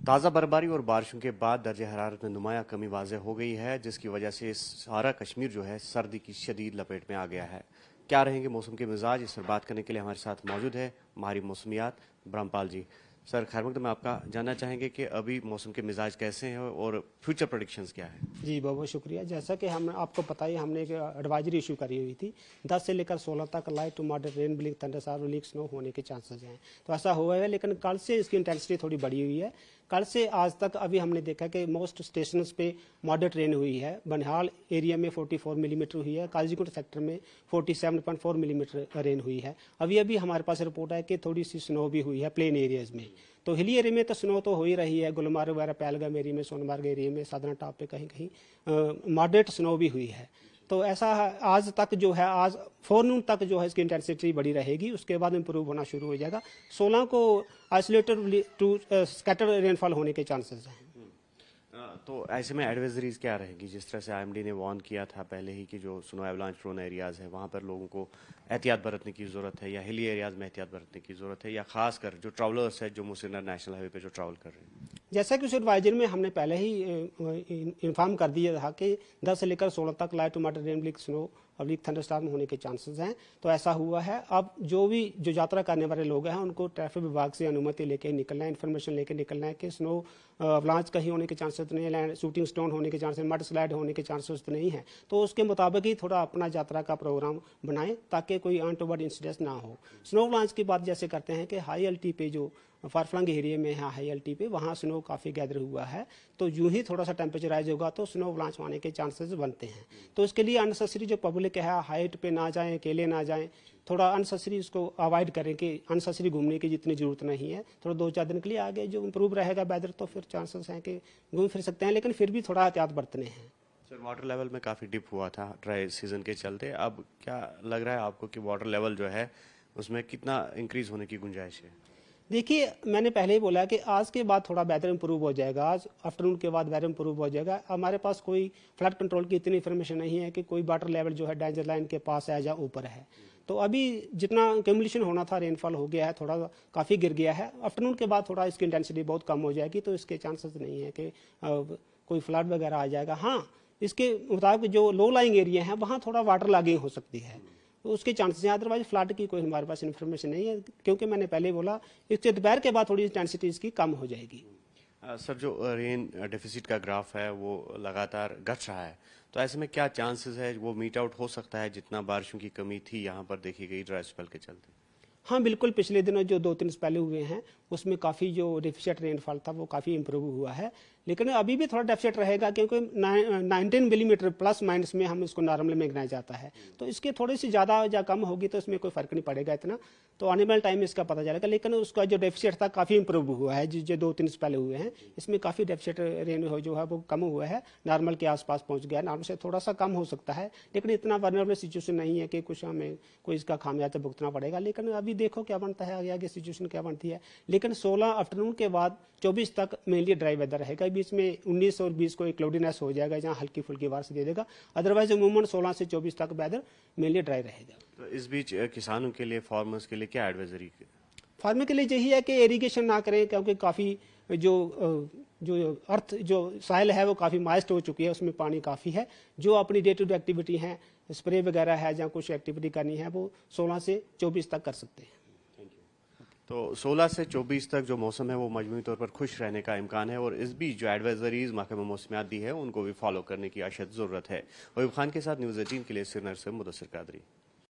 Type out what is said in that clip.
ताज़ा बर्फबारी और बारिशों के बाद दर्ज हरारत में नुमाया कमी वाज़ेह हो गई है, जिसकी वजह से सारा कश्मीर जो है सर्दी की शदीद लपेट में आ गया है। क्या रहेंगे मौसम के मिजाज, इस पर बात करने के लिए हमारे साथ मौजूद है माहिर मौसमियात ब्रह्मपाल जी। सर खैर मकदम, आपका जानना चाहेंगे कि अभी मौसम के मिजाज कैसे हैं और फ्यूचर प्रोडिक्शंस क्या है। जी बहुत बहुत शुक्रिया। जैसा कि हम आपको पता ही, हमने एक एडवाइजरी इशू करी हुई थी 10 से लेकर 16 तक लाइट टू मॉडरेट रेन, ब्लिक, थंडरस्टॉर्म, लीक स्नो होने के चांसेस हैं। तो ऐसा हुआ है, लेकिन कल से इसकी इंटेंसिटी थोड़ी बढ़ी हुई है। कल से आज तक अभी हमने देखा कि मोस्ट स्टेशन पे मॉडरेट रेन हुई है। बनिहाल एरिया में 44 मिलीमीटर हुई है, काजीकुंड सेक्टर में 47.4 मिलीमीटर रेन हुई है। अभी अभी हमारे पास रिपोर्ट है कि थोड़ी सी स्नो भी हुई है प्लेन एरियाज में। तो हिली एरिया में तो स्नो तो हो ही रही है, गुलमर्ग वगैरह, पहलगाम एरिया में, सोनमर्ग एरिया में, साधना टॉप पे कहीं कहीं मॉडरेट स्नो भी हुई है। तो ऐसा है, आज तक जो है, आज फोरनून तक जो है इसकी इंटेंसिटी बड़ी रहेगी, उसके बाद इंप्रूव होना शुरू हो जाएगा। 16 को आइसोलेटेड टू स्कैटर रेनफॉल होने के चांसेस हैं। तो ऐसे में एडवाइजरीज क्या रहेगी, जिस तरह से आईएमडी ने वार्न किया था पहले ही कि जो स्नो एवलांच प्रोन एरियाज है वहाँ पर लोगों को एहतियात बरतने की ज़रूरत है, या हिली एरियाज में एहतियात बरतने की ज़रूरत है, या खासकर जो ट्रैवलर्स है जो मुसिन्नर नेशनल हाईवे पे जो ट्रैवल कर रहे हैं। जैसा कि उस एडवाइजर में हमने पहले ही इन्फॉर्म कर दिया था कि 10 से लेकर 16 तक लाइट टू मॉडरेट रेन, ब्लिक, स्नो और वीक थंडरस्टॉर्म होने के चांसेस हैं। तो ऐसा हुआ है। अब जो यात्रा करने वाले लोग हैं उनको ट्रैफिक विभाग से अनुमति लेके निकलना है, इन्फॉर्मेशन लेके निकलना है कि स्नो अवलांच कहीं होने के चांसेस तो नहीं है, शूटिंग स्टोन होने के चांसेस, मड स्लाइड होने के चांसेस तो नहीं है। तो उसके मुताबिक ही थोड़ा अपना यात्रा का प्रोग्राम बनाएं ताकि कोई अनटोवर्ड इंसिडेंट ना हो। स्नो अवलांच की बात जैसे करते हैं कि हाई एल्टी पे, जो फारफ्लंग एरिया में है हाई एल्टी पे, वहाँ स्नो काफ़ी गैदर हुआ है। तो यूं ही थोड़ा सा टेम्परेचर राइज होगा तो स्नो अवलांच होने के चांसेस बनते हैं। तो इसके लिए अननेसेसरी जो पब्लिक है हाइट पे ना जाएं, अकेले ना जाएं, थोड़ा अननेसेसरी इसको अवॉइड करें कि अननेसेसरी घूमने की जितनी जरूरत नहीं है। थोड़ा 2-4 दिन के लिए आगे जो इंप्रूव रहेगा वेदर तो फिर चांसेस हैं कि घूम फिर सकते हैं, लेकिन फिर भी थोड़ा एहतियात बरतने हैं। सर वाटर लेवल में काफ़ी डिप हुआ था ड्राई सीजन के चलते, अब क्या लग रहा है आपको कि वाटर लेवल जो है उसमें कितना इंक्रीज होने की गुंजाइश है। देखिए, मैंने पहले ही बोला कि आज के बाद थोड़ा वेदर इंप्रूव हो जाएगा, आज आफ्टरनून के बाद वेदर इंप्रूव हो जाएगा। हमारे पास कोई फ्लड कंट्रोल की इतनी इन्फॉर्मेशन नहीं है कि कोई वाटर लेवल जो है डेंजर लाइन के पास है या ऊपर है। तो अभी जितना कम्युलेशन होना था रेनफॉल हो गया है, थोड़ा काफ़ी गिर गया है। आफ्टरनून के बाद थोड़ा इसकी इंटेंसिटी बहुत कम हो जाएगी, तो इसके चांसेस नहीं है कि कोई फ्लड वगैरह आ जाएगा। हाँ, इसके मुताबिक जो लो लाइंग एरिया है वहाँ थोड़ा वाटर लॉगिंग हो सकती है, तो उसके चांसेस हैं। अदरवाइज फ्लड की कोई हमारे पास इन्फॉर्मेशन नहीं है, क्योंकि मैंने पहले ही बोला इसके दोपहर के बाद थोड़ी इंटेंसिटी इसकी कम हो जाएगी। सर जो रेन डेफिसिट का ग्राफ है वो लगातार घट रहा है, तो ऐसे में क्या चांसेस है वो मीट आउट हो सकता है जितना बारिशों की कमी थी यहाँ पर देखी गई ड्राई स्पेल के चलते। हाँ बिल्कुल, पिछले दिनों जो 2-3 स्पेल हुए हैं उसमें काफ़ी जो डेफिशिएट रेनफॉल था वो काफ़ी इंप्रूव हुआ है, लेकिन अभी भी थोड़ा डेफिशिएट रहेगा, क्योंकि 19 मिलीमीटर प्लस माइनस में हम इसको नॉर्मल में गिनाया जाता है। तो इसके थोड़ी सी ज़्यादा या कम होगी तो इसमें कोई फ़र्क नहीं पड़ेगा इतना, तो आने वाले टाइम में इसका पता चलेगा। लेकिन उसका जो डेफिशिएट था काफ़ी इंप्रूव हुआ है, जो 2-3 स्पेल हुए हैं इसमें काफ़ी डेफिशिएट रेन जो है वो कम हुआ है, नॉर्मल के आसपास पहुँच गया। नॉर्मल से थोड़ा सा कम हो सकता है, लेकिन इतना वनरेबल सिचुएशन नहीं है कि कुछ हमें कोई इसका खामियाजा भुगतना पड़ेगा। लेकिन अभी देखो क्या बनता है, आगे सिचुएशन क्या बनती है। लेकिन 16 आफ्टरनून के बाद 24 तक मेनली ड्राई वेदर रहेगा। बीच में 19 और 20 को एक क्लाउडीनेस हो जाएगा जहाँ हल्की फुल्की बारिश दे देगा। अदरवाइज अमूमन 16 से 24 तक वेदर मेनली ड्राई रहेगा। तो इस बीच किसानों के लिए, फार्मर्स के लिए क्या एडवाइजरी। फार्मिंग के लिए यही है कि इरिगेशन ना करें, क्योंकि काफ़ी जो अर्थ जो साइल है वो काफ़ी मॉइस्ट हो चुकी है, उसमें पानी काफ़ी है। जो अपनी डे टू डे एक्टिविटी है, स्प्रे वगैरह है या कुछ एक्टिविटी करनी है, वो 16 से 24 तक कर सकते हैं। तो 16 से 24 तक जो मौसम है वो मजमूई तौर पर खुश रहने का इम्कान है, और इस बीच जो एडवाइजरीज महकमा मौसमियात दी है उनको भी फॉलो करने की अशद ज़रूरत है। वहीब खान के साथ न्यूज़ 18 के लिए श्रीनगर से मुदस्सिर कादरी।